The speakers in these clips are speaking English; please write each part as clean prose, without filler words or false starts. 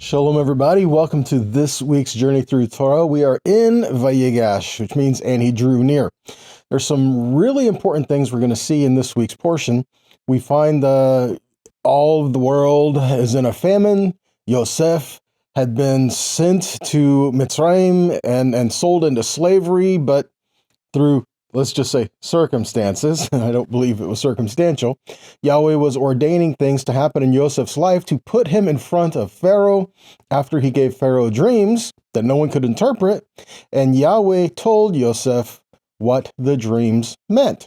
Shalom, everybody. Welcome to this week's Journey Through Torah. We are in Vayigash, which means, and he drew near. There's some really important things we're going to see in this week's portion. We find all of the world is in a famine. Yosef had been sent to Mitzrayim and sold into slavery, but through, let's just say, circumstances, I don't believe it was circumstantial, Yahweh was ordaining things to happen in Yosef's life to put him in front of Pharaoh after he gave Pharaoh dreams that no one could interpret, and Yahweh told Yosef what the dreams meant.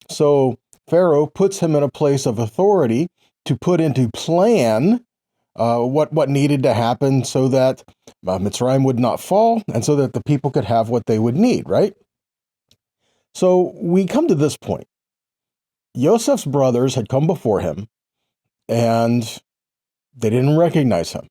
So Pharaoh puts him in a place of authority to put into plan what needed to happen so that Mitzrayim would not fall and so that the people could have what they would need, right? So we come to this point. Yosef's brothers had come before him, and they didn't recognize him.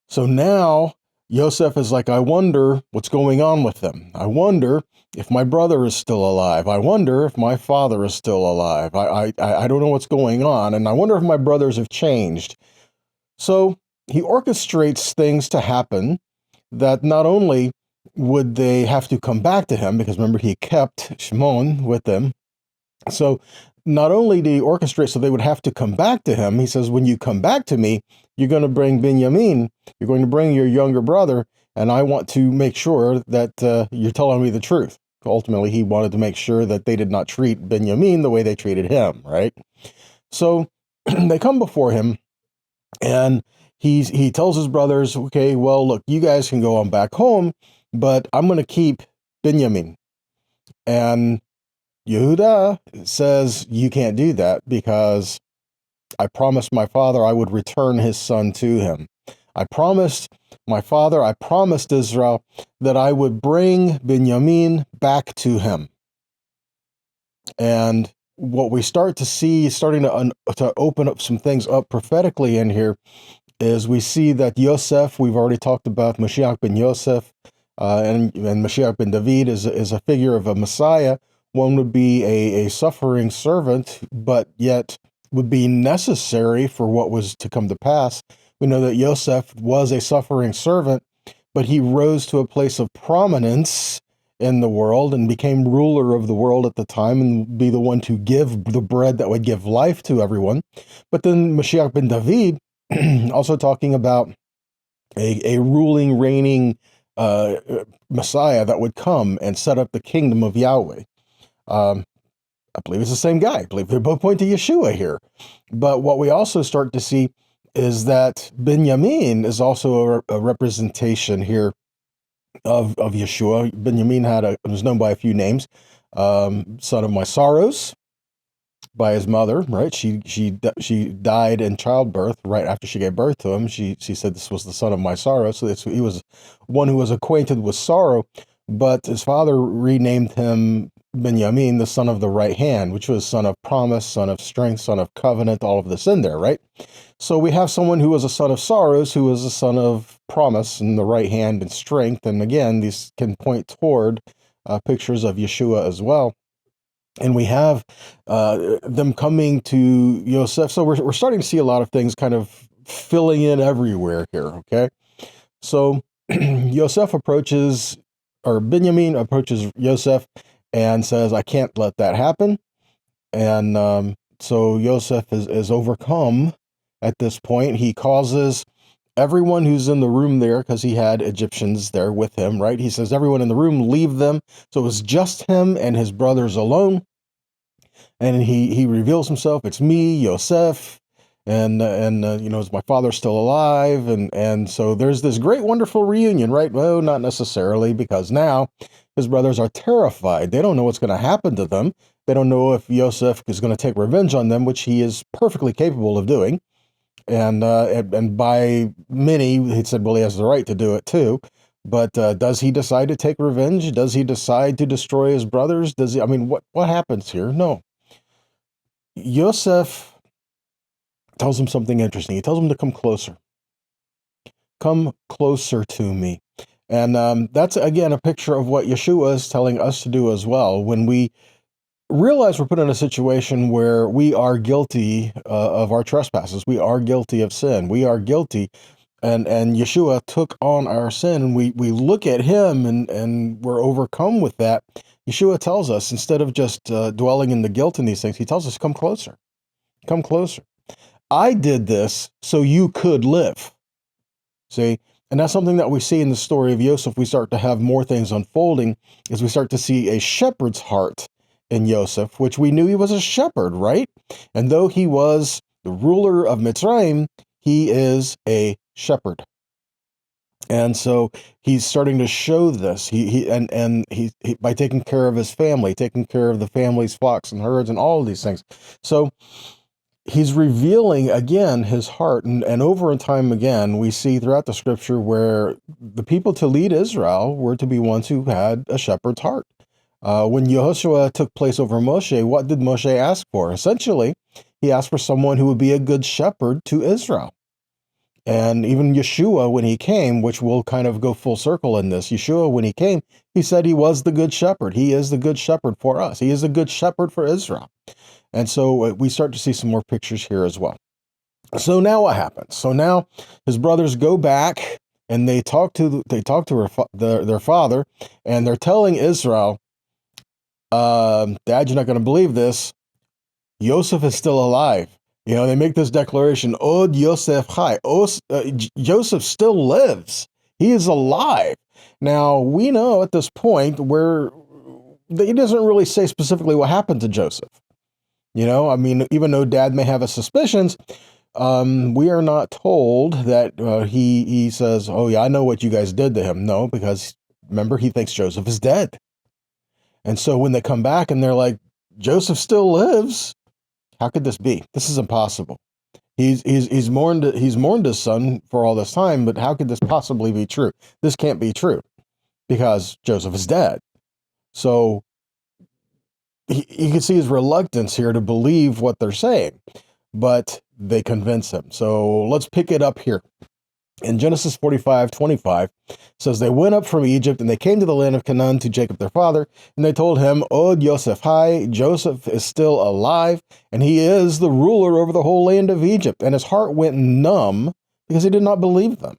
So now Yosef is like, I wonder what's going on with them. I wonder if my brother is still alive. I wonder if my father is still alive. I don't know what's going on, and I wonder if my brothers have changed. So he orchestrates things to happen that not only would they have to come back to him, because remember, he kept Shimon with them. So not only did he orchestrate so they would have to come back to him, he says, when you come back to me, you're going to bring Binyamin, you're going to bring your younger brother, and I want to make sure that you're telling me the truth. Ultimately, he wanted to make sure that they did not treat Binyamin the way they treated him, right? So they come before him, and he tells his brothers, okay, well, look, you guys can go on back home, but I'm going to keep Binyamin. And Yehuda says, you can't do that because I promised my father I would return his son to him. I promised my father, I promised Israel that I would bring Binyamin back to him. And what we start to see, starting to open up some things up prophetically in here, is we see that Yosef, we've already talked about Mashiach ben Yosef, and Mashiach ben David is a figure of a Messiah. One would be a suffering servant, but yet would be necessary for what was to come to pass. We know that Yosef was a suffering servant, but he rose to a place of prominence in the world and became ruler of the world at the time and be the one to give the bread that would give life to everyone. But then Mashiach ben David, also talking about a ruling, reigning Messiah that would come and set up the kingdom of Yahweh. I believe it's the same guy. I believe they both point to Yeshua here. But what we also start to see is that Binyamin is also a representation here of Yeshua. Binyamin was known by a few names. Son of my sorrows, by his mother, right? She died in childbirth right after she gave birth to him. She said this was the son of my sorrow. So he was one who was acquainted with sorrow, but his father renamed him Binyamin, the son of the right hand, which was son of promise, son of strength, son of covenant, all of this in there, right? So we have someone who was a son of sorrows, who was a son of promise and the right hand and strength. And again, these can point toward pictures of Yeshua as well. And we have them coming to Yosef. So we're starting to see a lot of things kind of filling in everywhere here, okay? So Yosef approaches, or Binyamin approaches Yosef and says, I can't let that happen. And so Yosef is overcome at this point. He causes everyone who's in the room there, because he had Egyptians there with him, right? He says, everyone in the room, leave them. So it was just him and his brothers alone. And he reveals himself. It's me, Yosef, and is my father still alive? And so there's this great, wonderful reunion, right? Well, not necessarily, because now his brothers are terrified. They don't know what's going to happen to them. They don't know if Yosef is going to take revenge on them, which he is perfectly capable of doing. And by many, he said, well, he has the right to do it too. But does he decide to take revenge? Does he decide to destroy his brothers? What happens here? No. Yosef tells him something interesting. He tells him to come closer. Come closer to me. And that's, again, a picture of what Yeshua is telling us to do as well. When we realize we're put in a situation where we are guilty of our trespasses, we are guilty of sin, we are guilty and Yeshua took on our sin, and we look at him and we're overcome with that. Yeshua tells us, instead of just dwelling in the guilt in these things, he tells us, come closer. Come closer. I did this so you could live. See? And that's something that we see in the story of Yosef. We start to have more things unfolding as we start to see a shepherd's heart in Yosef, which we knew he was a shepherd, right? And though he was the ruler of Mitzrayim, he is a shepherd. And so he's starting to show this. He by taking care of his family, taking care of the family's flocks and herds and all of these things. So he's revealing again his heart, and over and time again, we see throughout the scripture where the people to lead Israel were to be ones who had a shepherd's heart. When Yehoshua took place over Moshe, what did Moshe ask for? Essentially, he asked for someone who would be a good shepherd to Israel. And even Yeshua, when he came, which will kind of go full circle in this, Yeshua, when he came, he said he was the good shepherd. He is the good shepherd for us. He is the good shepherd for Israel. And so we start to see some more pictures here as well. So now what happens? So now his brothers go back and they talk to their father, and they're telling Israel, Dad, you're not going to believe this. Yosef is still alive. You know, they make this declaration, Od Yosef Chai. Joseph still lives. He is alive. Now, we know at this point where he doesn't really say specifically what happened to Joseph. You know, I mean, even though Dad may have his suspicions, we are not told that he says, oh, yeah, I know what you guys did to him. No, because remember, he thinks Joseph is dead. And so when they come back and they're like, Joseph still lives, how could this be? This is impossible. He's mourned his son for all this time, but how could this possibly be true? This can't be true because Joseph is dead. So you can see his reluctance here to believe what they're saying, but they convince him. So let's pick it up here. In Genesis 45:25, says, they went up from Egypt and they came to the land of Canaan to Jacob their father, and they told him, Od Yosef Hai, Joseph is still alive, and he is the ruler over the whole land of Egypt. And his heart went numb because he did not believe them.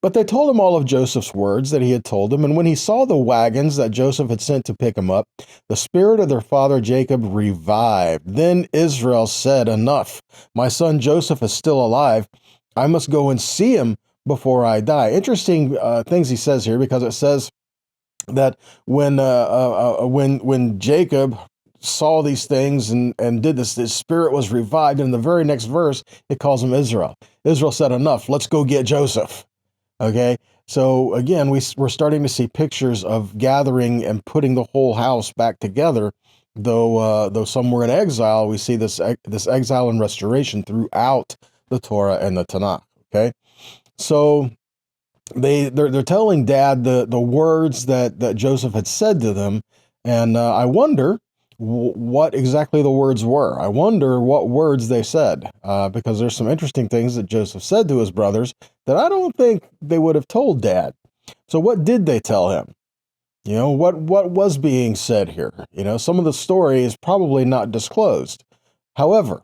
But they told him all of Joseph's words that he had told them, and when he saw the wagons that Joseph had sent to pick him up, the spirit of their father Jacob revived. Then Israel said, enough, my son Joseph is still alive. I must go and see him before I die. Interesting things he says here, because it says that when Jacob saw these things and did this, his spirit was revived. And in the very next verse, it calls him Israel. Israel said, enough, let's go get Joseph. Okay, so again, we're starting to see pictures of gathering and putting the whole house back together. Though some were in exile, we see this exile and restoration throughout the Torah and the Tanakh. Okay, so they're telling Dad the words that Joseph had said to them, and I wonder what exactly the words were. I wonder what words they said, because there's some interesting things that Joseph said to his brothers that I don't think they would have told Dad. So what did they tell him? You know, what was being said here? You know, some of the story is probably not disclosed. However,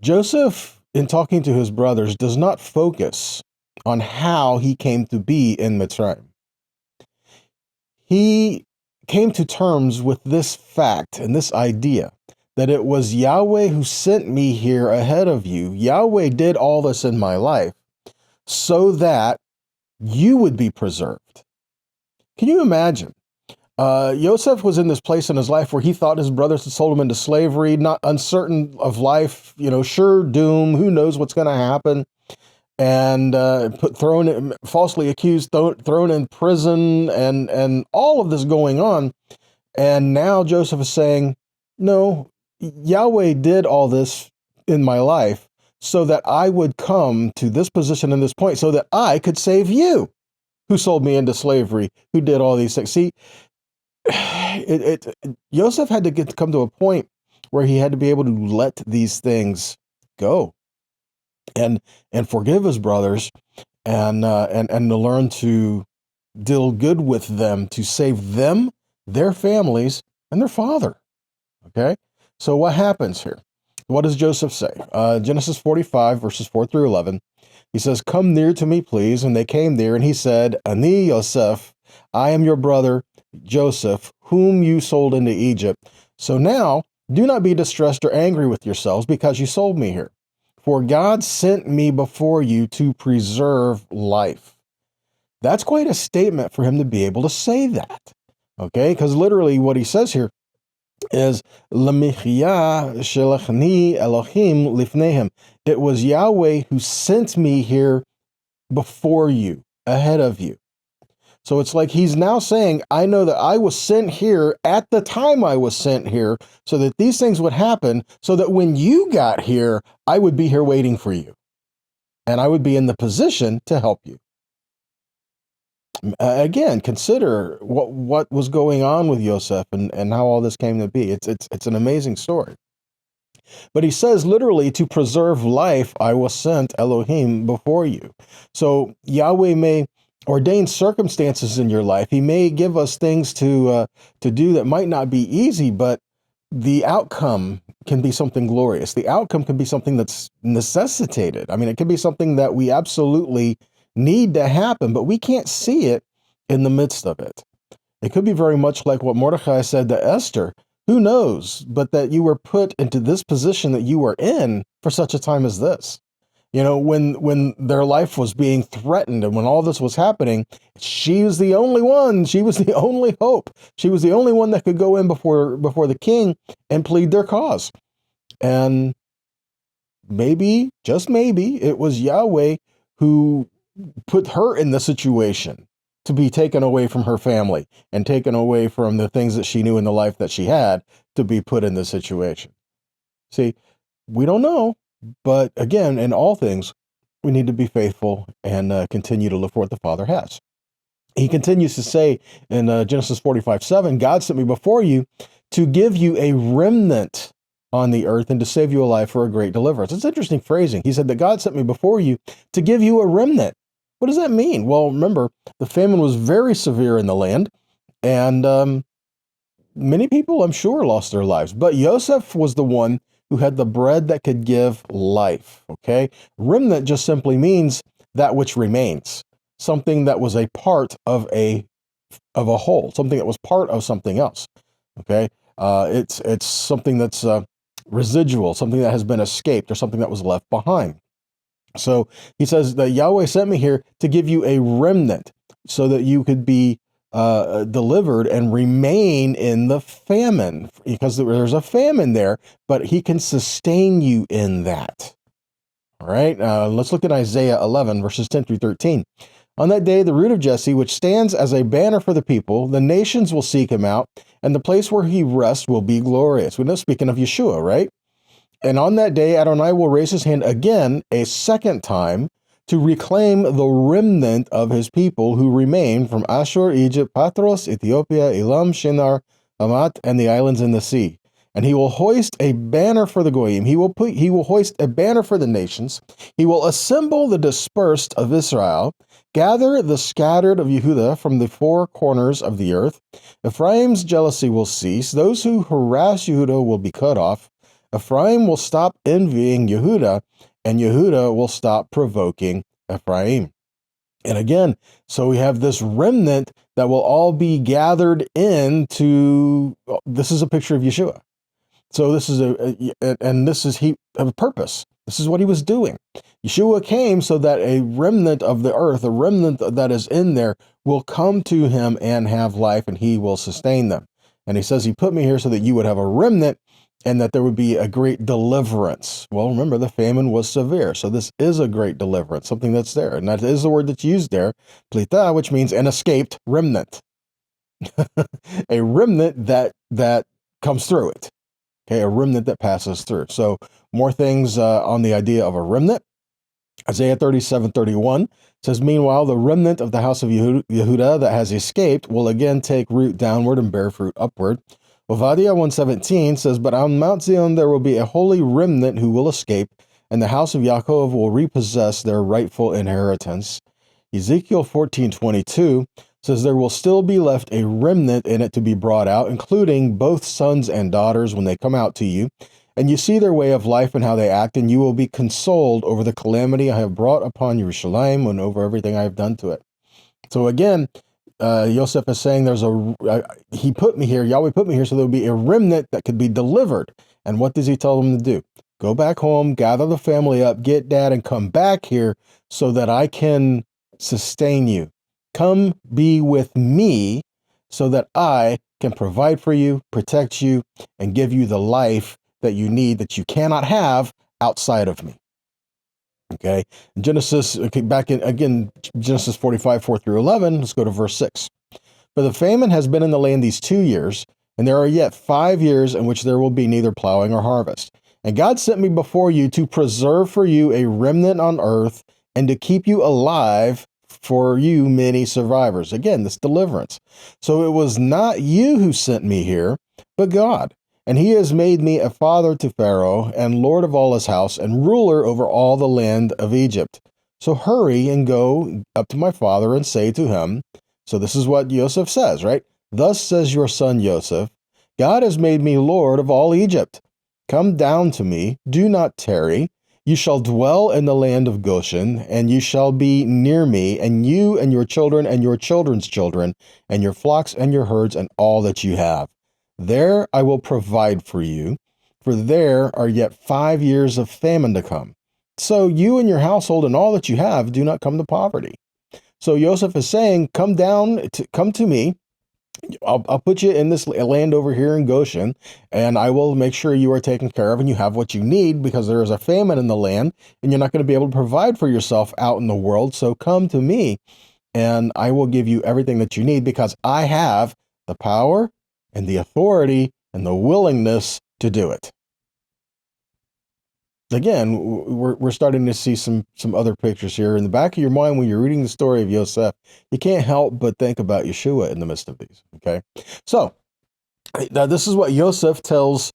Joseph, in talking to his brothers, does not focus on how he came to be in Mitzrayim. He came to terms with this fact and this idea that it was Yahweh who sent me here ahead of you. Yahweh did all this in my life so that you would be preserved. Can you imagine? Yosef was in this place in his life where he thought his brothers had sold him into slavery, not uncertain of life, you know, sure doom, who knows what's going to happen, and falsely accused, thrown in prison, and all of this going on. And now Joseph is saying, no, Yahweh did all this in my life so that I would come to this position and this point so that I could save you, who sold me into slavery, who did all these things. See, Yosef had to come to a point where he had to be able to let these things go and forgive his brothers and to learn to deal good with them, to save them, their families, and their father. Okay? So what happens here? What does Joseph say? Genesis 45, verses 4 through 11. He says, come near to me, please. And they came near, and he said, Ani Yosef, I am your brother Joseph, whom you sold into Egypt. So now do not be distressed or angry with yourselves because you sold me here. For God sent me before you to preserve life. That's quite a statement for him to be able to say that. Okay, because literally what he says here is Lemichya shelachni Elohim lifnehem. It was Yahweh who sent me here before you, ahead of you. So it's like he's now saying, I know that I was sent here at the time I was sent here so that these things would happen, so that when you got here, I would be here waiting for you. And I would be in the position to help you. Again, consider what was going on with Yosef and how all this came to be. It's an amazing story. But he says literally, to preserve life, I was sent Elohim before you. So Yahweh may ordain circumstances in your life. He may give us things to do that might not be easy, but the outcome can be something glorious. The outcome can be something that's necessitated. I mean, it can be something that we absolutely need to happen, but we can't see it in the midst of it. It could be very much like what Mordecai said to Esther. Who knows, but that you were put into this position that you were in for such a time as this. You know, when their life was being threatened and when all this was happening, she was the only one. She was the only hope. She was the only one that could go in before the king and plead their cause. And maybe, just maybe, it was Yahweh who put her in the situation to be taken away from her family and taken away from the things that she knew in the life that she had, to be put in this situation. See, we don't know, but again, in all things, we need to be faithful and continue to look for what the Father has. He continues to say in Genesis 45:7, God sent me before you to give you a remnant on the earth and to save you alive for a great deliverance. It's interesting phrasing. He said that God sent me before you to give you a remnant. What does that mean? Well, remember, the famine was very severe in the land, and many people, I'm sure, lost their lives. But Yosef was the one who had the bread that could give life, okay? Remnant just simply means that which remains, something that was a part of a whole, something that was part of something else, okay? It's something that's residual, something that has been escaped or something that was left behind. So he says that Yahweh sent me here to give you a remnant so that you could be delivered and remain in the famine, because there's a famine there, but he can sustain you in that. All right, let's look at Isaiah 11, verses 10 through 13. On that day, the root of Jesse, which stands as a banner for the people, the nations will seek him out, and the place where he rests will be glorious. We know, speaking of Yeshua, right? And on that day, Adonai will raise his hand again, a second time, to reclaim the remnant of his people who remain from Ashur, Egypt, Patros, Ethiopia, Elam, Shinar, Hamat, and the islands in the sea. And he will hoist a banner for the Goyim. He will hoist a banner for the nations. He will assemble the dispersed of Israel, gather the scattered of Yehuda from the four corners of the earth. Ephraim's jealousy will cease. Those who harass Yehuda will be cut off. Ephraim will stop envying Yehuda, and Yehuda will stop provoking Ephraim. And again, so we have this remnant that will all be gathered into, this is a picture of Yeshua. So this is a purpose. This is what he was doing. Yeshua came so that a remnant of the earth, a remnant that is in there, will come to him and have life, and he will sustain them. And he says, he put me here so that you would have a remnant and that there would be a great deliverance. Well, remember, the famine was severe. So this is a great deliverance, something that's there. And that is the word that's used there, plita, which means an escaped remnant. A remnant that comes through it. Okay, a remnant that passes through. So more things on the idea of a remnant. Isaiah 37:31 says, meanwhile, the remnant of the house of Yehuda that has escaped will again take root downward and bear fruit upward. Obadiah 1:17 says, but on Mount Zion there will be a holy remnant who will escape, and the house of Yaakov will repossess their rightful inheritance. Ezekiel 14:22 says there will still be left a remnant in it to be brought out, including both sons and daughters when they come out to you, And you see their way of life and how they act, and you will be consoled over the calamity I have brought upon Jerusalem and over everything I have done to it. So again, Yosef is saying he put me here, Yahweh put me here so there would be a remnant that could be delivered. And what does he tell them to do? Go back home, gather the family up, get dad, and come back here so that I can sustain you. Come be with me so that I can provide for you, protect you, and give you the life that you need that you cannot have outside of me. Okay, Genesis, back in again, Genesis 45, 4 through 11, let's go to verse 6. For the famine has been in the land these 2 years, and there are yet 5 years in which there will be neither plowing or harvest. And God sent me before you to preserve for you a remnant on earth and to keep you alive for you many survivors. Again, this deliverance. So it was not you who sent me here, but God. And he has made me a father to Pharaoh and lord of all his house and ruler over all the land of Egypt. So hurry and go up to my father and say to him, so this is what Yosef says, right? Thus says your son Yosef, God has made me lord of all Egypt. Come down to me, do not tarry. You shall dwell in the land of Goshen, and you shall be near me, and you and your children and your children's children, and your flocks and your herds, and all that you have. There I will provide for you, for there are yet 5 years of famine to come. So you and your household and all that you have do not come to poverty. So Yosef is saying, come to me. I'll put you in this land over here in Goshen, and I will make sure you are taken care of and you have what you need because there is a famine in the land and you're not going to be able to provide for yourself out in the world. So come to me and I will give you everything that you need because I have the power and the authority and the willingness to do it. Again, we're starting to see some other pictures here in the back of your mind when you're reading the story of Yosef. You can't help but think about Yeshua in the midst of these. Okay, so now this is what Yosef tells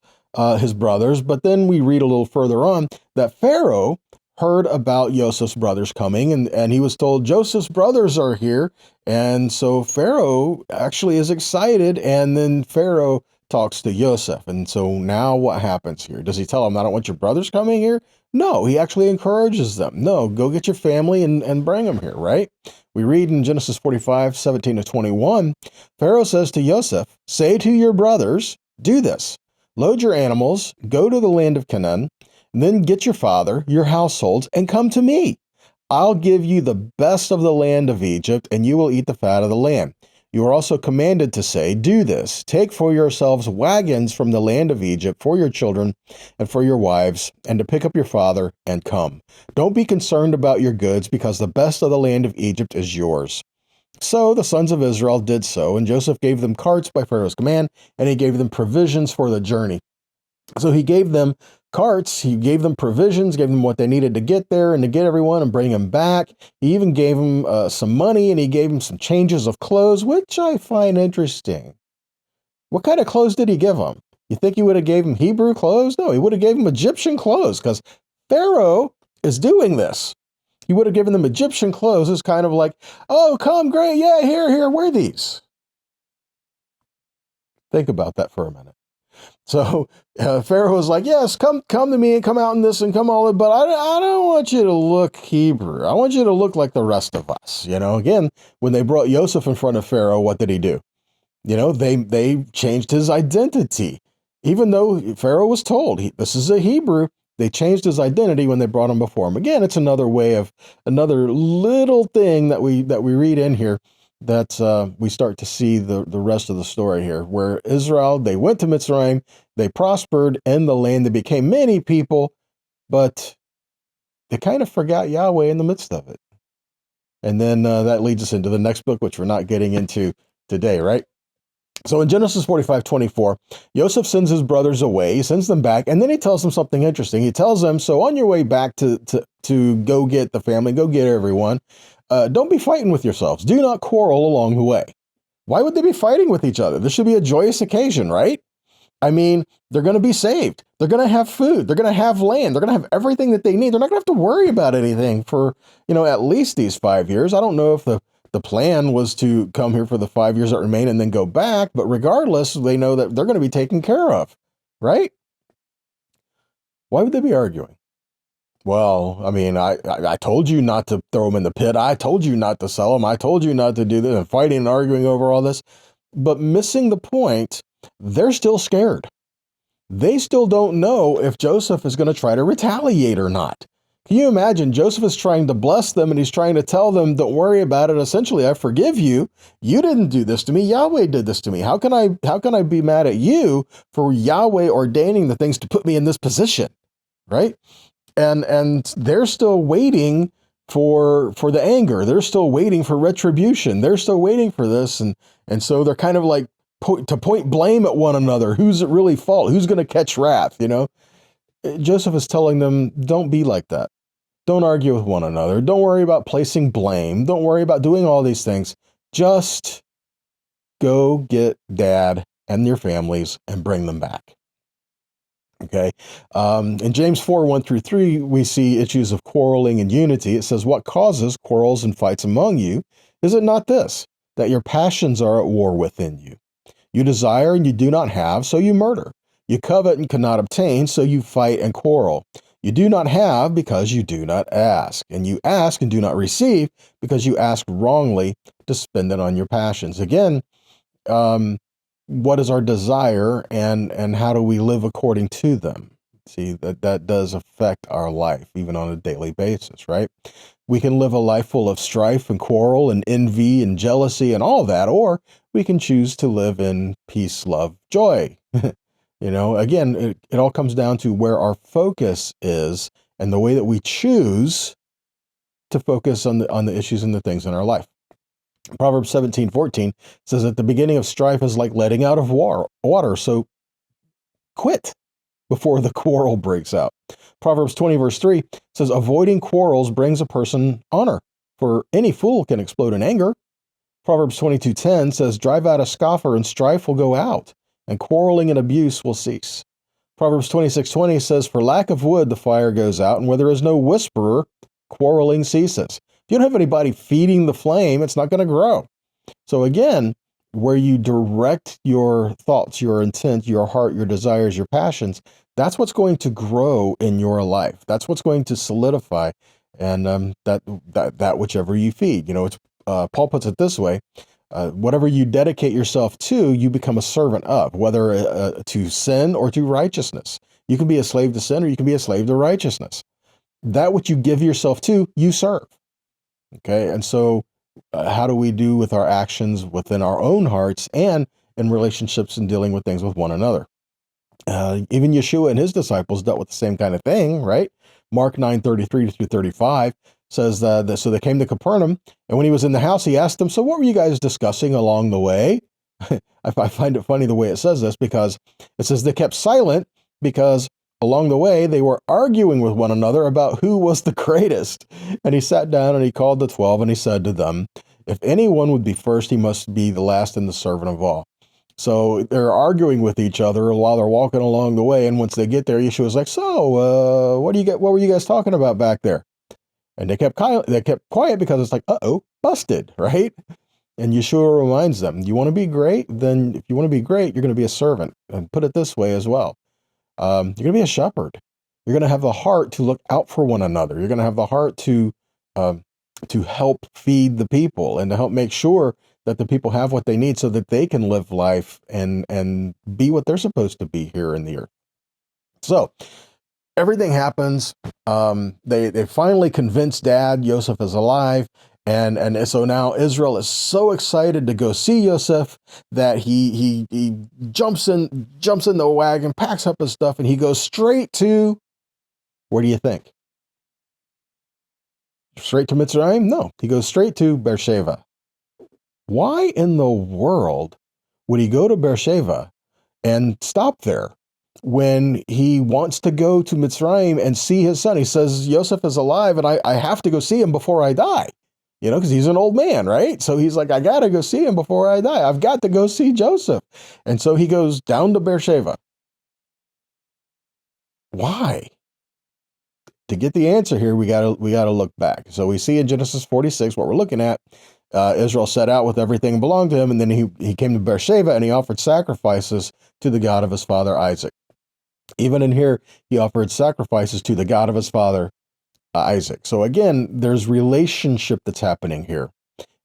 his brothers, but then we read a little further on that Pharaoh heard about Joseph's brothers coming, and he was told Joseph's brothers are here, and so Pharaoh actually is excited, and then Pharaoh talks to Yosef. And so now what happens here? Does he tell him, I don't want your brothers coming here? No, he actually encourages them. No, go get your family and bring them here, right? We read in Genesis 45, 17 to 21, Pharaoh says to Yosef, say to your brothers, do this, load your animals, go to the land of Canaan, then get your father, your households, and come to me. I'll give you the best of the land of Egypt, and you will eat the fat of the land. You are also commanded to say, do this, take for yourselves wagons from the land of Egypt for your children and for your wives, and to pick up your father and come. Don't be concerned about your goods, because the best of the land of Egypt is yours. So the sons of Israel did so, and Joseph gave them carts by Pharaoh's command, and he gave them provisions for the journey. So he gave them carts, he gave them provisions, gave them what they needed to get there and to get everyone and bring them back. He even gave them some money, and he gave them some changes of clothes, which I find interesting. What kind of clothes did he give them? You think he would have gave them Hebrew clothes? No, he would have gave them Egyptian clothes, because Pharaoh is doing this. He would have given them Egyptian clothes. It's kind of like, oh, come, great, yeah, here, wear these. Think about that for a minute. So Pharaoh was like, yes, come to me and come out in this and come all in, but I don't want you to look Hebrew. I want you to look like the rest of us. Again, when they brought Yosef in front of Pharaoh, what did he do? They changed his identity. Even though Pharaoh was told this is a Hebrew, they changed his identity when they brought him before him. Again, it's another little thing that we read in here that we start to see the rest of the story here, where Israel, they went to Mitzrayim, they prospered in the land, they became many people, but they kind of forgot Yahweh in the midst of it. And then that leads us into the next book, which we're not getting into today, right? So in Genesis 45:24, Yosef sends his brothers away, he sends them back, and then he tells them something interesting. He tells them, so on your way back to go get the family, go get everyone, don't be fighting with yourselves. Do not quarrel along the way. Why would they be fighting with each other? This should be a joyous occasion, right? I mean, they're going to be saved. They're going to have food. They're going to have land. They're going to have everything that they need. They're not going to have to worry about anything for, at least these 5 years. I don't know if the plan was to come here for the 5 years that remain and then go back, but regardless, they know that they're going to be taken care of, right? Why would they be arguing? Well, I mean, I told you not to throw them in the pit. I told you not to sell them. I told you not to do this, and fighting and arguing over all this. But missing the point, they're still scared. They still don't know if Joseph is going to try to retaliate or not. Can you imagine? Joseph is trying to bless them, and he's trying to tell them, don't worry about it. Essentially, I forgive you. You didn't do this to me. Yahweh did this to me. How can I be mad at you for Yahweh ordaining the things to put me in this position? Right? And they're still waiting for the anger. They're still waiting for retribution. They're still waiting for this. And so they're kind of like to point blame at one another. Who's it really fault? Who's going to catch wrath? Joseph is telling them, don't be like that. Don't argue with one another. Don't worry about placing blame. Don't worry about doing all these things. Just go get dad and your families and bring them back. Okay. In James 4:1-3, we see issues of quarreling and unity. It says, what causes quarrels and fights among you? Is it not this, that your passions are at war within you? You desire and you do not have, so you murder. You covet and cannot obtain, so you fight and quarrel. You do not have because you do not ask. And you ask and do not receive because you ask wrongly to spend it on your passions. Again, what is our desire and how do we live according to them? See, that does affect our life, even on a daily basis, right? We can live a life full of strife and quarrel and envy and jealousy and all that, or we can choose to live in peace, love, joy. Again, it all comes down to where our focus is and the way that we choose to focus on the issues and the things in our life. Proverbs 17:14 says that the beginning of strife is like letting out of water, so quit before the quarrel breaks out. Proverbs 20:3 says avoiding quarrels brings a person honor, for any fool can explode in anger. Proverbs 22:10 says drive out a scoffer and strife will go out, and quarreling and abuse will cease. Proverbs 26:20 says for lack of wood the fire goes out, and where there is no whisperer, quarreling ceases. If you don't have anybody feeding the flame, it's not going to grow. So again, where you direct your thoughts, your intent, your heart, your desires, your passions, that's what's going to grow in your life. That's what's going to solidify, and that whichever you feed. Paul puts it this way: whatever you dedicate yourself to, you become a servant of, whether to sin or to righteousness. You can be a slave to sin, or you can be a slave to righteousness. That which you give yourself to, you serve. Okay, and so how do we do with our actions within our own hearts and in relationships and dealing with things with one another? Even Yeshua and his disciples dealt with the same kind of thing, right? Mark 9:33-35 says that so they came to Capernaum, and when he was in the house, he asked them, so what were you guys discussing along the way? I find it funny the way it says this, because it says they kept silent because along the way, they were arguing with one another about who was the greatest. And he sat down and he called the 12 and he said to them, if anyone would be first, he must be the last and the servant of all. So they're arguing with each other while they're walking along the way. And once they get there, Yeshua's like, so what were you guys talking about back there? And they kept quiet because it's like, busted, right? And Yeshua reminds them, you want to be great? Then if you want to be great, you're going to be a servant. And put it this way as well. You're going to be a shepherd. You're going to have the heart to look out for one another. You're going to have the heart to help feed the people and to help make sure that the people have what they need so that they can live life and be what they're supposed to be here in the earth. So everything happens. They finally convince Dad Yosef is alive. And so now Israel is so excited to go see Yosef that he jumps in the wagon, packs up his stuff, and he goes straight to, where do you think? Straight to Mitzrayim? No, he goes straight to Beersheba. Why in the world would he go to Beersheba and stop there when he wants to go to Mitzrayim and see his son? He says, Yosef is alive and I have to go see him before I die. Because he's an old man, right? So he's like, I got to go see him before I die. I've got to go see Joseph. And so he goes down to Beersheba. Why? To get the answer here, we got to look back. So we see in Genesis 46, what we're looking at, Israel set out with everything that belonged to him, and then he came to Beersheba and he offered sacrifices to the God of his father Isaac. Even in here, he offered sacrifices to the God of his father, Isaac. So again, there's relationship that's happening here.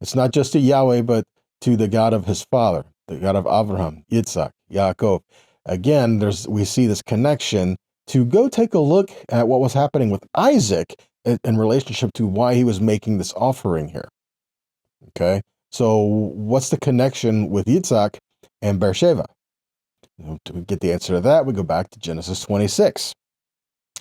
It's not just to Yahweh, but to the God of his father, the God of Abraham, Yitzhak, Yaakov. Again, we see this connection to go take a look at what was happening with Isaac in relationship to why he was making this offering here. Okay, so what's the connection with Yitzhak and Beersheba? To get the answer to that, we go back to Genesis 26.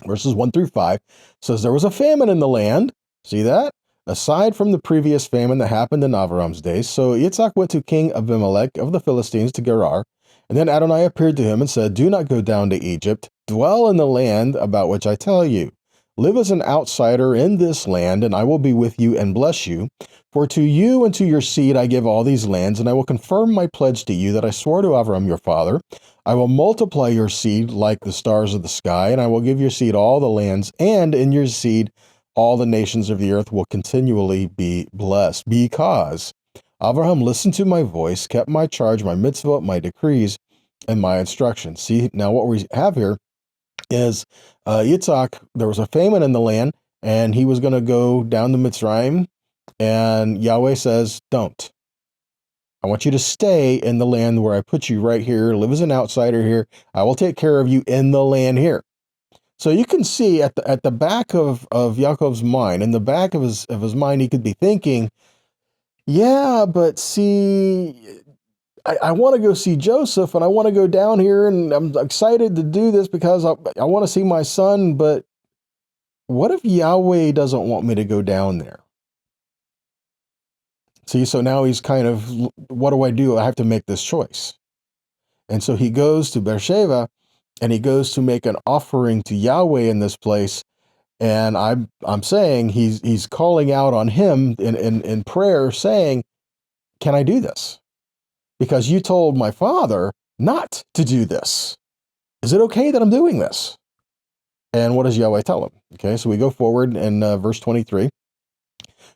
Verses 1 through 5 says, there was a famine in the land. See that? Aside from the previous famine that happened in Avram's days. So Yitzhak went to King Abimelech of the Philistines to Gerar. And then Adonai appeared to him and said, do not go down to Egypt. Dwell in the land about which I tell you. Live as an outsider in this land, and I will be with you and bless you. For to you and to your seed I give all these lands, and I will confirm my pledge to you that I swore to Avram your father. I will multiply your seed like the stars of the sky, and I will give your seed all the lands, and in your seed all the nations of the earth will continually be blessed. Because Abraham listened to my voice, kept my charge, my mitzvot, my decrees, and my instructions. See, now what we have here is Yitzhak, there was a famine in the land, and he was going to go down to Mitzrayim, and Yahweh says, don't. I want you to stay in the land where I put you right here, live as an outsider here. I will take care of you in the land here. So you can see at the back of Yaakov's mind, in the back of his mind, he could be thinking, yeah, but see, I want to go see Joseph, and I want to go down here, and I'm excited to do this because I want to see my son, but what if Yahweh doesn't want me to go down there? See, so now he's kind of, what do I do? I have to make this choice. And so he goes to Beersheba, and he goes to make an offering to Yahweh in this place. And I'm saying he's calling out on him in prayer, saying, can I do this? Because you told my father not to do this. Is it okay that I'm doing this? And what does Yahweh tell him? Okay, so we go forward in verse 23.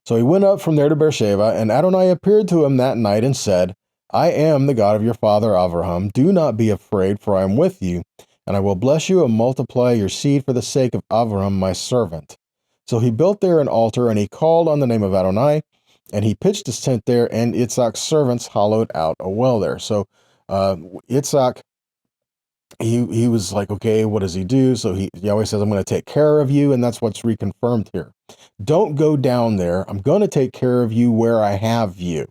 So he went up from there to Beersheba, and Adonai appeared to him that night and said, I am the God of your father Abraham. Do not be afraid, for I am with you, and I will bless you and multiply your seed for the sake of Abraham my servant. So he built there an altar, and he called on the name of Adonai, and he pitched his tent there, and Yitzhak's servants hollowed out a well there. So Yitzhak, he was like, okay, what does he do? So Yahweh says, I'm going to take care of you, and that's what's reconfirmed here. Don't go down there. I'm going to take care of you where I have you.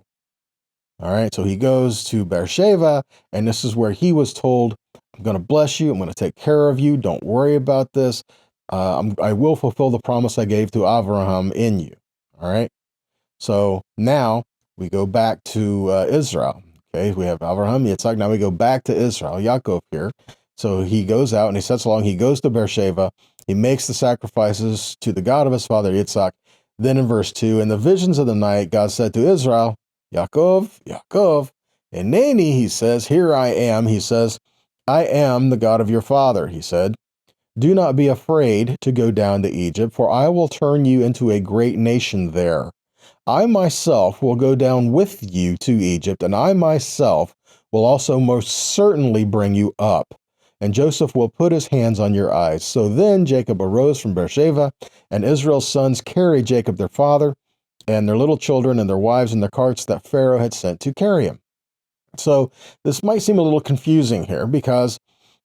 All right, so he goes to Beersheba, and this is where he was told, I'm going to bless you. I'm going to take care of you. Don't worry about this. I will fulfill the promise I gave to Abraham in you. All right, so now we go back to Israel. Okay, we have Abraham, Yitzhak. Now we go back to Israel, Yaakov here. So he goes out and he sets along. He goes to Beersheba. He makes the sacrifices to the God of his father, Yitzhak. Then in verse 2, in the visions of the night, God said to Israel, Yaakov, Yaakov. And Nani, he says, here I am. He says, I am the God of your father, he said. Do not be afraid to go down to Egypt, for I will turn you into a great nation there. I myself will go down with you to Egypt, and I myself will also most certainly bring you up. And Joseph will put his hands on your eyes. So then Jacob arose from Beersheba, and Israel's sons carried Jacob their father, and their little children and their wives in the carts that Pharaoh had sent to carry him. So this might seem a little confusing here, because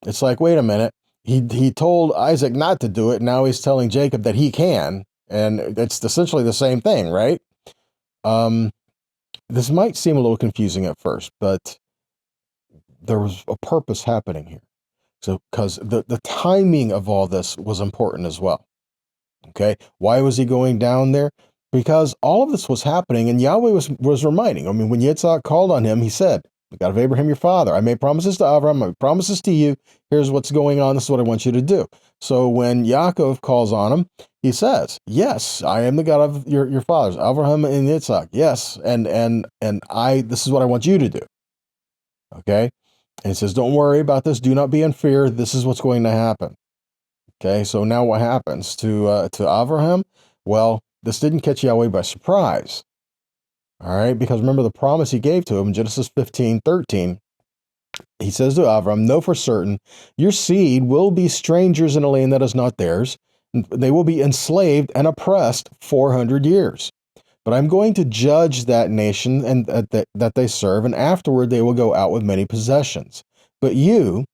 it's like, wait a minute, he told Isaac not to do it, now he's telling Jacob that he can, and it's essentially the same thing, right? This might seem a little confusing at first, but there was a purpose happening here. So, because the timing of all this was important as well. Okay, why was he going down there? Because all of this was happening, and Yahweh was reminding. I mean, when Yitzhak called on him, he said, "The God of Abraham, your father, I made promises to Abraham, I made promises to you. Here's what's going on. This is what I want you to do." So when Yaakov calls on him, he says, "Yes, I am the God of your fathers, Abraham and Yitzhak. Yes, and I. This is what I want you to do." Okay, and he says, "Don't worry about this. Do not be in fear. This is what's going to happen." Okay, so now what happens to Abraham? Well, this didn't catch Yahweh by surprise. All right, because remember the promise he gave to him in Genesis 15:13. He says to Avram, know for certain, your seed will be strangers in a land that is not theirs. They will be enslaved and oppressed 400 years. But I'm going to judge that nation and that they serve, and afterward they will go out with many possessions. But you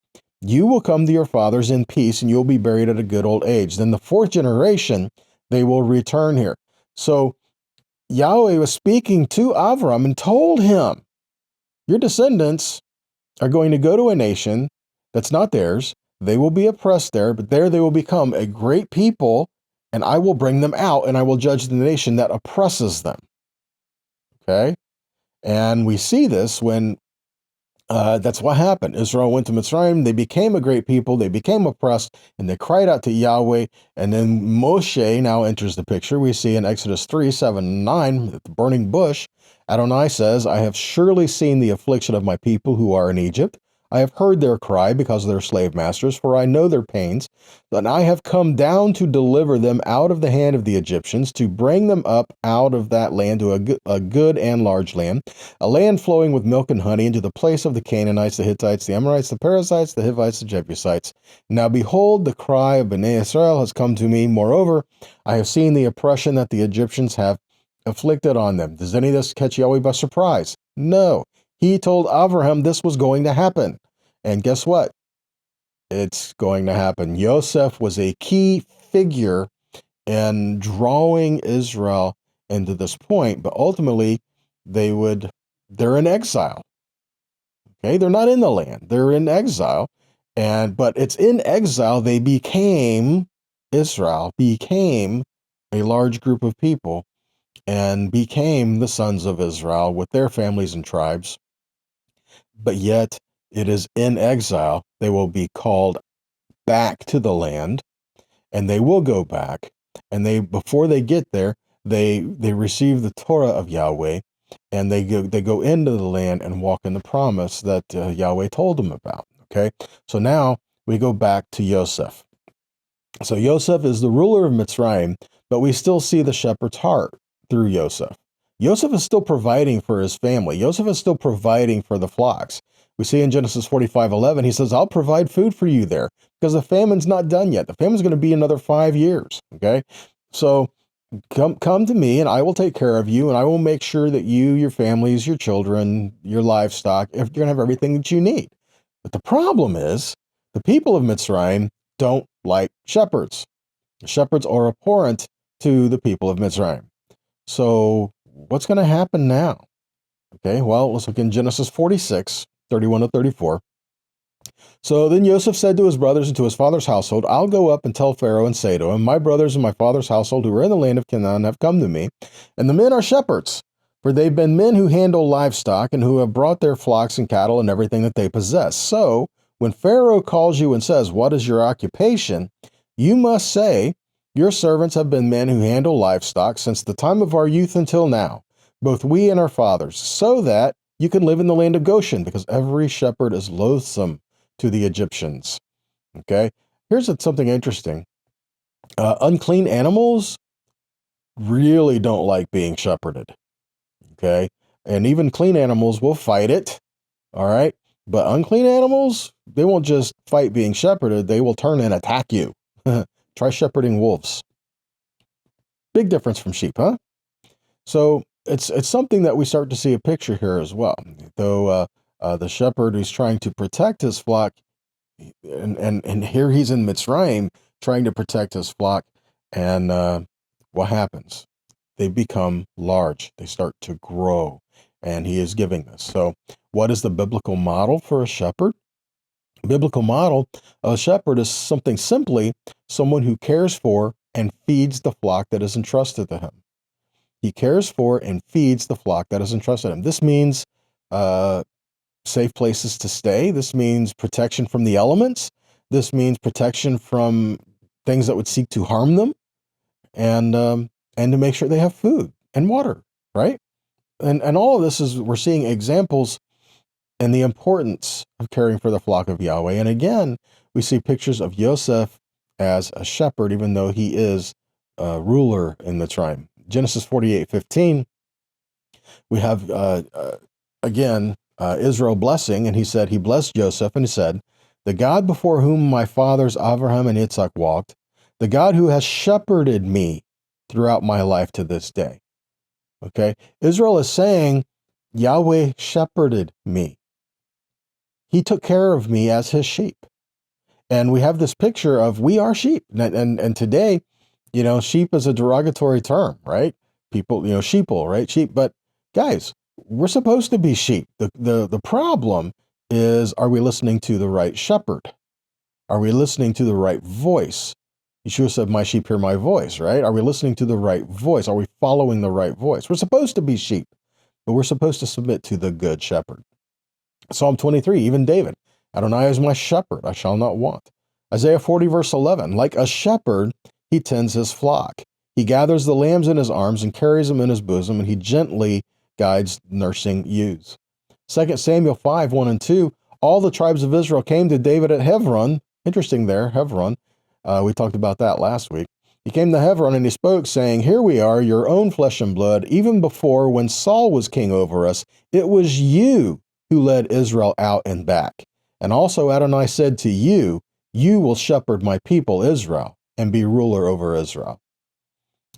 will come to your fathers in peace, and you will be buried at a good old age. Then the fourth generation, they will return here. So Yahweh was speaking to Avram and told him, your descendants are going to go to a nation that's not theirs. They will be oppressed there, but there they will become a great people, and I will bring them out, and I will judge the nation that oppresses them. Okay? And we see this when that's what happened. Israel went to Mitzrayim. They became a great people. They became oppressed, and they cried out to Yahweh. And then Moshe now enters the picture. We see in Exodus 3, 7, 9, at the burning bush, Adonai says, I have surely seen the affliction of my people who are in Egypt. I have heard their cry because of their slave masters, for I know their pains. And I have come down to deliver them out of the hand of the Egyptians, to bring them up out of that land to a good and large land, a land flowing with milk and honey, into the place of the Canaanites, the Hittites, the Amorites, the Perizzites, the Hivites, the Jebusites. Now behold, the cry of Bnei Israel has come to me. Moreover, I have seen the oppression that the Egyptians have afflicted on them. Does any of this catch Yahweh by surprise? No. He told Abraham this was going to happen. And guess what? It's going to happen. Yosef was a key figure in drawing Israel into this point, but ultimately they're in exile. Okay, they're not in the land. They're in exile. But it's in exile they became Israel, became a large group of people, and became the sons of Israel with their families and tribes. But yet it is in exile they will be called back to the land, and they will go back, and before they get there, they receive the Torah of Yahweh, and they go into the land and walk in the promise that Yahweh told them about. Okay, so now we go back to Yosef. So Yosef is the ruler of Mitzrayim, but we still see the shepherd's heart through Yosef. Yosef is still providing for his family. Yosef is still providing for the flocks. We see in Genesis 45:11, he says, I'll provide food for you there, because the famine's not done yet. The famine's going to be another 5 years. Okay, so come to me, and I will take care of you, and I will make sure that you, your families, your children, your livestock, you're going to have everything that you need. But the problem is, the people of Mitzrayim don't like shepherds. Shepherds are abhorrent to the people of Mitzrayim. So what's going to happen now? Okay, well, let's look in Genesis 46, 31 to 34. So then Yosef said to his brothers and to his father's household, I'll go up and tell Pharaoh and say to him, my brothers and my father's household who are in the land of Canaan have come to me, and the men are shepherds, for they've been men who handle livestock and who have brought their flocks and cattle and everything that they possess. So when Pharaoh calls you and says, what is your occupation? You must say, your servants have been men who handle livestock since the time of our youth until now, both we and our fathers, so that you can live in the land of Goshen, because every shepherd is loathsome to the Egyptians. Okay, here's something interesting. Unclean animals really don't like being shepherded. Okay, and even clean animals will fight it. All right, but unclean animals, they won't just fight being shepherded, they will turn and attack you. Try shepherding wolves. Big difference from sheep, huh? So it's something that we start to see a picture here as well. Though the shepherd who's trying to protect his flock, and here he's in Mitzrayim trying to protect his flock, and what happens? They become large. They start to grow, and he is giving this. So what is the biblical model for a shepherd? Biblical model of a shepherd is simply someone who cares for and feeds the flock that is entrusted to him. He cares for and feeds the flock that is entrusted to him. This means safe places to stay. This means protection from the elements. This means protection from things that would seek to harm them, and to make sure they have food and water, right? And all of this is, we're seeing examples and the importance of caring for the flock of Yahweh. And again, we see pictures of Yosef as a shepherd, even though he is a ruler in Mitzrayim. Genesis 48:15, we have, again, Israel blessing, and he said, he blessed Joseph, and he said, the God before whom my fathers Abraham and Yitzhak walked, the God who has shepherded me throughout my life to this day. Okay? Israel is saying, Yahweh shepherded me. He took care of me as his sheep. And we have this picture of we are sheep. And today, sheep is a derogatory term, right? People, sheeple, right? Sheep. But guys, we're supposed to be sheep. The problem is, are we listening to the right shepherd? Are we listening to the right voice? Yeshua said, my sheep hear my voice, right? Are we listening to the right voice? Are we following the right voice? We're supposed to be sheep, but we're supposed to submit to the good shepherd. Psalm 23, even David, Adonai is my shepherd, I shall not want. Isaiah 40, verse 11, like a shepherd, he tends his flock. He gathers the lambs in his arms and carries them in his bosom, and he gently guides nursing ewes. 2 Samuel 5, 1 and 2, all the tribes of Israel came to David at Hebron. Interesting there, Hebron. We talked about that last week. He came to Hebron and he spoke, saying, here we are, your own flesh and blood. Even before, when Saul was king over us, it was you who led Israel out and back. And also Adonai said to you, you will shepherd my people Israel and be ruler over Israel.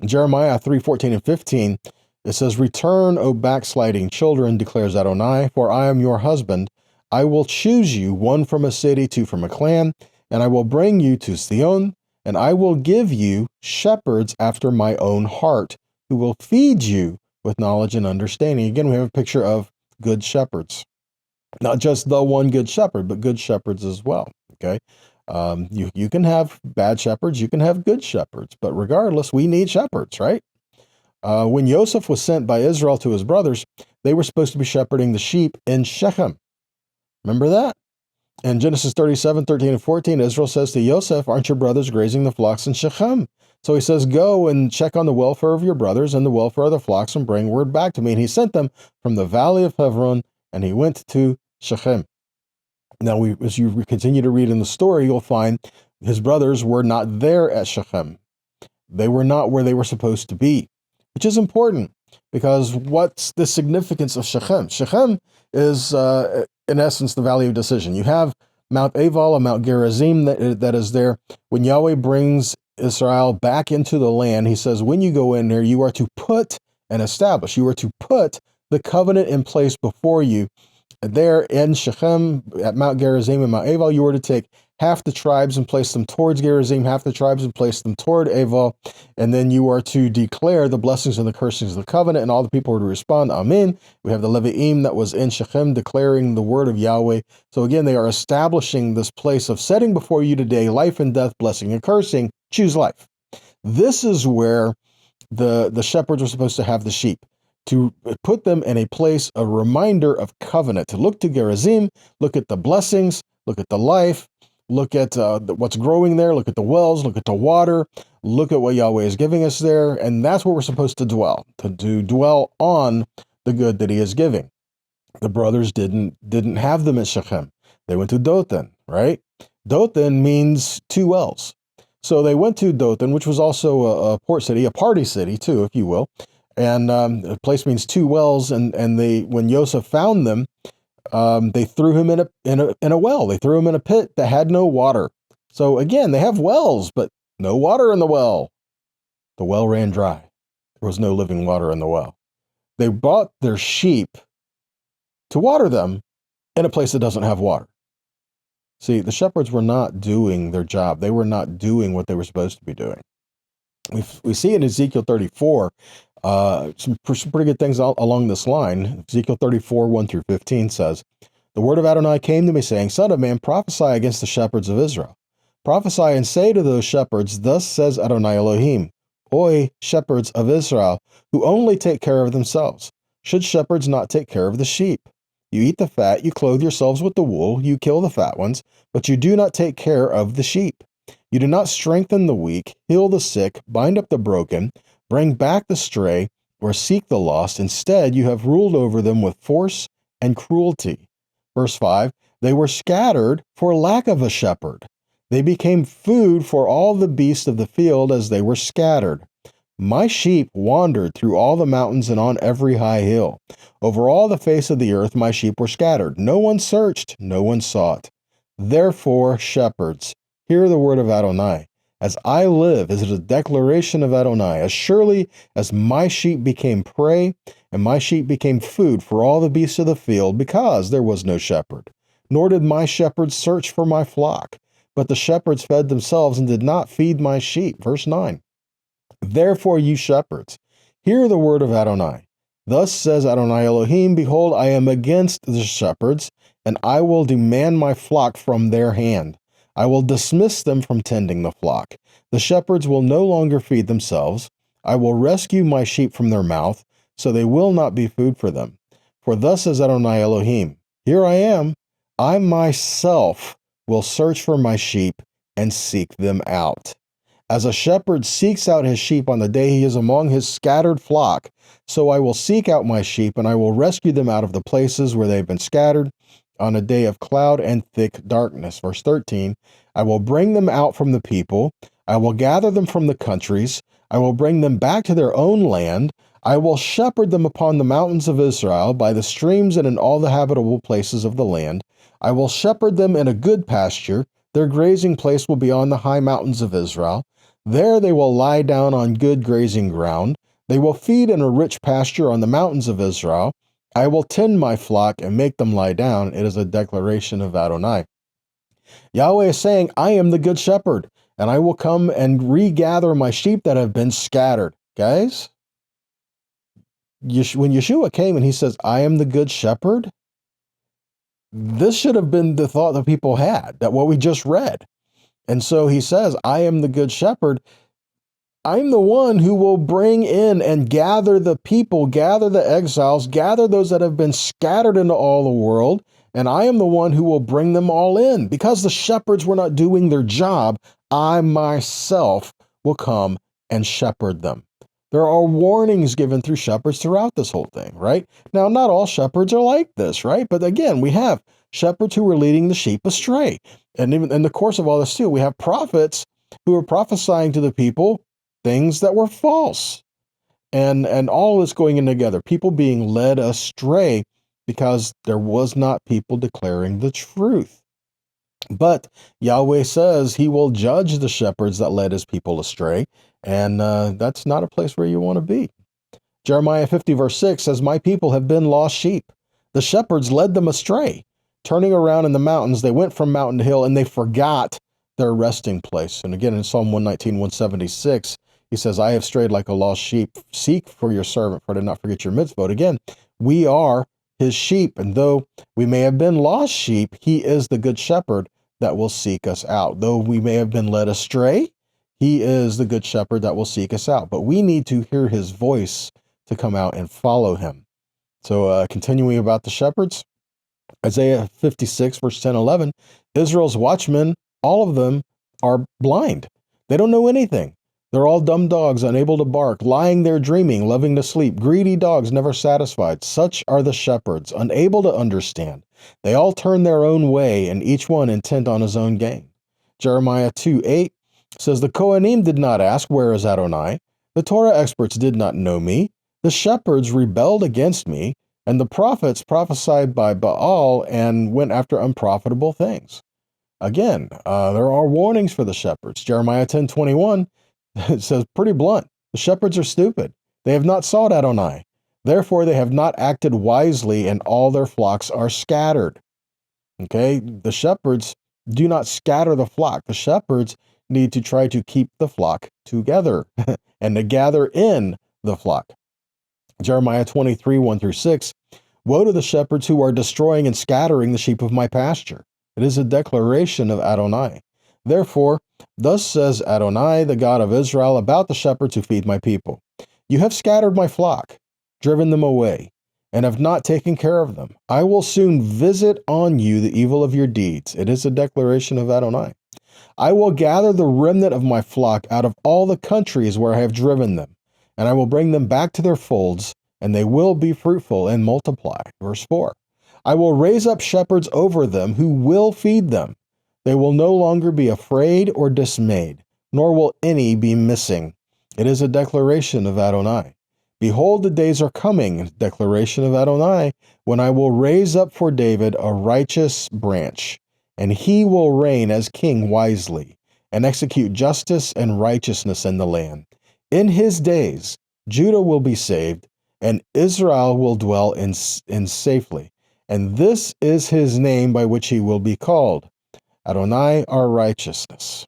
In Jeremiah 3:14 and 15, it says, return, O backsliding children, declares Adonai, for I am your husband. I will choose you, one from a city, two from a clan, and I will bring you to Zion, and I will give you shepherds after my own heart, who will feed you with knowledge and understanding. Again, we have a picture of good shepherds. Not just the one good shepherd, but good shepherds as well, okay? You can have bad shepherds, you can have good shepherds, but regardless, we need shepherds, right? When Yosef was sent by Israel to his brothers, they were supposed to be shepherding the sheep in Shechem. Remember that? In Genesis 37, 13, and 14, Israel says to Yosef, aren't your brothers grazing the flocks in Shechem? So he says, go and check on the welfare of your brothers and the welfare of the flocks and bring word back to me. And he sent them from the valley of Hebron, and he went to Shechem. Now, as you continue to read in the story, you'll find his brothers were not there at Shechem. They were not where they were supposed to be, which is important because what's the significance of Shechem? Shechem is, in essence, the valley of decision. You have Mount Aval and Mount Gerizim that is there. When Yahweh brings Israel back into the land, he says, when you go in there, you are to put and establish. You are to put the covenant in place before you. There in Shechem, at Mount Gerizim and Mount Aval, you were to take half the tribes and place them towards Gerizim, half the tribes and place them toward Aval, and then you are to declare the blessings and the cursings of the covenant, and all the people were to respond, Amen. We have the Levi'im that was in Shechem declaring the word of Yahweh. So again, they are establishing this place of setting before you today life and death, blessing and cursing. Choose life. This is where the shepherds were supposed to have the sheep, to put them in a place, a reminder of covenant, to look to Gerizim, look at the blessings, look at the life, look at what's growing there, look at the wells, look at the water, look at what Yahweh is giving us there, and that's where we're supposed to dwell, to dwell on the good that he is giving. The brothers didn't have them at Shechem. They went to Dothan, right? Dothan means two wells. So they went to Dothan, which was also a port city, a party city too, if you will. And the place means two wells. And they, when Yosef found them, they threw him in a well. They threw him in a pit that had no water. So again, they have wells, but no water in the well. The well ran dry. There was no living water in the well. They brought their sheep to water them in a place that doesn't have water. See, the shepherds were not doing their job. They were not doing what they were supposed to be doing. We see in Ezekiel 34 some pretty good things along this line. Ezekiel 34, 1 through 15 says, the word of Adonai came to me, saying, Son of man, prophesy against the shepherds of Israel. Prophesy and say to those shepherds, Thus says Adonai Elohim, Oi, shepherds of Israel, who only take care of themselves. Should shepherds not take care of the sheep? You eat the fat, you clothe yourselves with the wool, you kill the fat ones, but you do not take care of the sheep. You do not strengthen the weak, heal the sick, bind up the broken, bring back the stray, or seek the lost. Instead, you have ruled over them with force and cruelty. Verse 5, they were scattered for lack of a shepherd. They became food for all the beasts of the field as they were scattered. My sheep wandered through all the mountains and on every high hill. Over all the face of the earth my sheep were scattered. No one searched, no one sought. Therefore, shepherds, hear the word of Adonai. As I live, is it a declaration of Adonai, as surely as my sheep became prey, and my sheep became food for all the beasts of the field, because there was no shepherd. Nor did my shepherds search for my flock, but the shepherds fed themselves and did not feed my sheep. Verse 9. Therefore, you shepherds, hear the word of Adonai. Thus says Adonai Elohim, behold, I am against the shepherds, and I will demand my flock from their hand. I will dismiss them from tending the flock. The shepherds will no longer feed themselves. I will rescue my sheep from their mouth, so they will not be food for them. For thus says Adonai Elohim, here I am. I myself will search for my sheep and seek them out. As a shepherd seeks out his sheep on the day he is among his scattered flock, so I will seek out my sheep, and I will rescue them out of the places where they have been scattered on a day of cloud and thick darkness. Verse 13, I will bring them out from the people. I will gather them from the countries. I will bring them back to their own land. I will shepherd them upon the mountains of Israel, by the streams and in all the habitable places of the land. I will shepherd them in a good pasture. Their grazing place will be on the high mountains of Israel. There they will lie down on good grazing ground. They will feed in a rich pasture on the mountains of Israel. I will tend my flock and make them lie down. It is a declaration of Adonai. Yahweh is saying, I am the good shepherd, and I will come and regather my sheep that have been scattered. Guys, when Yeshua came and he says, I am the good shepherd, this should have been the thought that people had, that what we just read. And so he says, I am the good shepherd. I'm the one who will bring in and gather the people, gather the exiles, gather those that have been scattered into all the world, and I am the one who will bring them all in. Because the shepherds were not doing their job, I myself will come and shepherd them. There are warnings given through shepherds throughout this whole thing, right? Now, not all shepherds are like this, right? But again, we have shepherds who were leading the sheep astray. And even in the course of all this too, we have prophets who are prophesying to the people things that were false. And all this going in together, people being led astray because there was not people declaring the truth. But Yahweh says he will judge the shepherds that led his people astray, and that's not a place where you want to be. Jeremiah 50 verse 6 says, my people have been lost sheep. The shepherds led them astray. Turning around in the mountains, they went from mountain to hill, and they forgot their resting place. And again, in Psalm 119, 176, he says, I have strayed like a lost sheep. Seek for your servant, for I did not forget your mitzvot. Again, we are his sheep, and though we may have been lost sheep, he is the good shepherd that will seek us out. Though we may have been led astray, he is the good shepherd that will seek us out. But we need to hear his voice to come out and follow him. So continuing about the shepherds, Isaiah 56, verse 10, 11, Israel's watchmen, all of them are blind. They don't know anything. They're all dumb dogs, unable to bark, lying there dreaming, loving to sleep, greedy dogs, never satisfied. Such are the shepherds, unable to understand. They all turn their own way, and each one intent on his own gain. Jeremiah 2:8 says, the Kohanim did not ask, where is Adonai? The Torah experts did not know me. The shepherds rebelled against me, and the prophets prophesied by Baal and went after unprofitable things. Again, there are warnings for the shepherds. Jeremiah 10:21 it says pretty blunt, the shepherds are stupid. They have not sought Adonai. Therefore, they have not acted wisely, and all their flocks are scattered. Okay, the shepherds do not scatter the flock. The shepherds need to try to keep the flock together and to gather in the flock. Jeremiah 23, 1 through 6, woe to the shepherds who are destroying and scattering the sheep of my pasture. It is a declaration of Adonai. Therefore, thus says Adonai, the God of Israel, about the shepherds who feed my people. You have scattered my flock, driven them away, and have not taken care of them. I will soon visit on you the evil of your deeds. It is a declaration of Adonai. I will gather the remnant of my flock out of all the countries where I have driven them, and I will bring them back to their folds, and they will be fruitful and multiply. Verse 4. I will raise up shepherds over them who will feed them. They will no longer be afraid or dismayed, nor will any be missing. It is a declaration of Adonai. Behold, the days are coming, declaration of Adonai, when I will raise up for David a righteous branch, and he will reign as king wisely, and execute justice and righteousness in the land. In his days, Judah will be saved, and Israel will dwell in safely. And this is his name by which he will be called, Adonai our righteousness.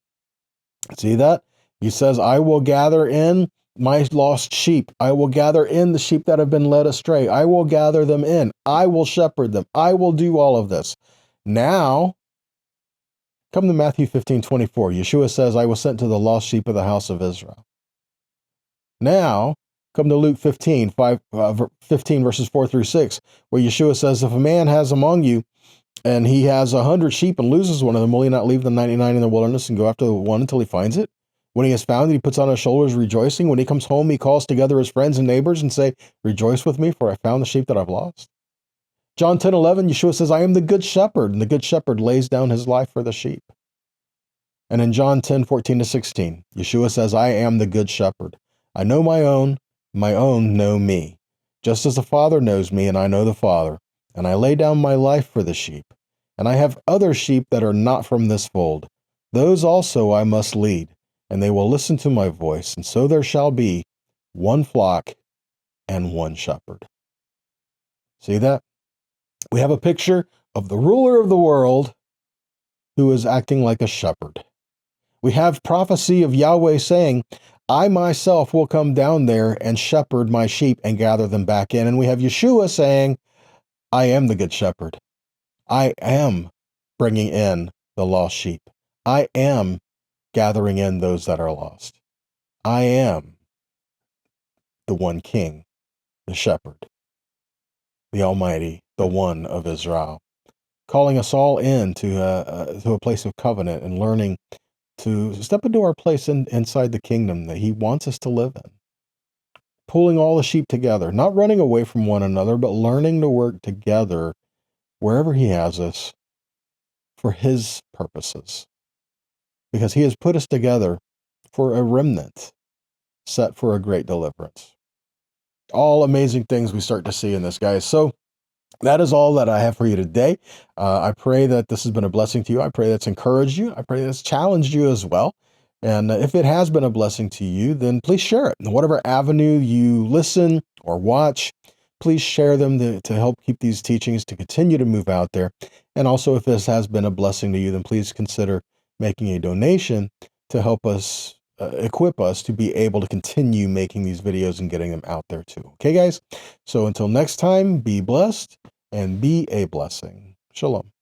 See that? He says, I will gather in my lost sheep. I will gather in the sheep that have been led astray. I will gather them in. I will shepherd them. I will do all of this. Now, come to Matthew 15:24. Yeshua says, I was sent to the lost sheep of the house of Israel. Now, come to Luke 15 verses 4 through 6, where Yeshua says, if a man has among you and he has 100 sheep and loses one of them, will he not leave the 99 in the wilderness and go after the one until he finds it? When he has found it, he puts on his shoulders rejoicing. When he comes home, he calls together his friends and neighbors and say, rejoice with me, for I found the sheep that I've lost. John 10:11, Yeshua says, I am the good shepherd, and the good shepherd lays down his life for the sheep. And in John 10:14-16, Yeshua says, I am the good shepherd. I know my own know me. Just as the Father knows me, and I know the Father, and I lay down my life for the sheep. And I have other sheep that are not from this fold. Those also I must lead, and they will listen to my voice, and so there shall be one flock and one shepherd. See that? We have a picture of the ruler of the world who is acting like a shepherd. We have prophecy of Yahweh saying, I myself will come down there and shepherd my sheep and gather them back in. And we have Yeshua saying, I am the good shepherd. I am bringing in the lost sheep. I am gathering in those that are lost. I am the one king, the shepherd, the Almighty, the one of Israel, calling us all in to a place of covenant and learning to step into our place inside the kingdom that he wants us to live in. Pulling all the sheep together, not running away from one another, but learning to work together wherever he has us for his purposes. Because he has put us together for a remnant set for a great deliverance. All amazing things we start to see in this, guys. So that is all that I have for you today. I pray that this has been a blessing to you. I pray that's encouraged you. I pray that's challenged you as well. And if it has been a blessing to you, then please share it. In whatever avenue you listen or watch, please share them to help keep these teachings to continue to move out there. And also, if this has been a blessing to you, then please consider making a donation to help us equip us to be able to continue making these videos and getting them out there too. Okay, guys? So until next time, be blessed and be a blessing. Shalom.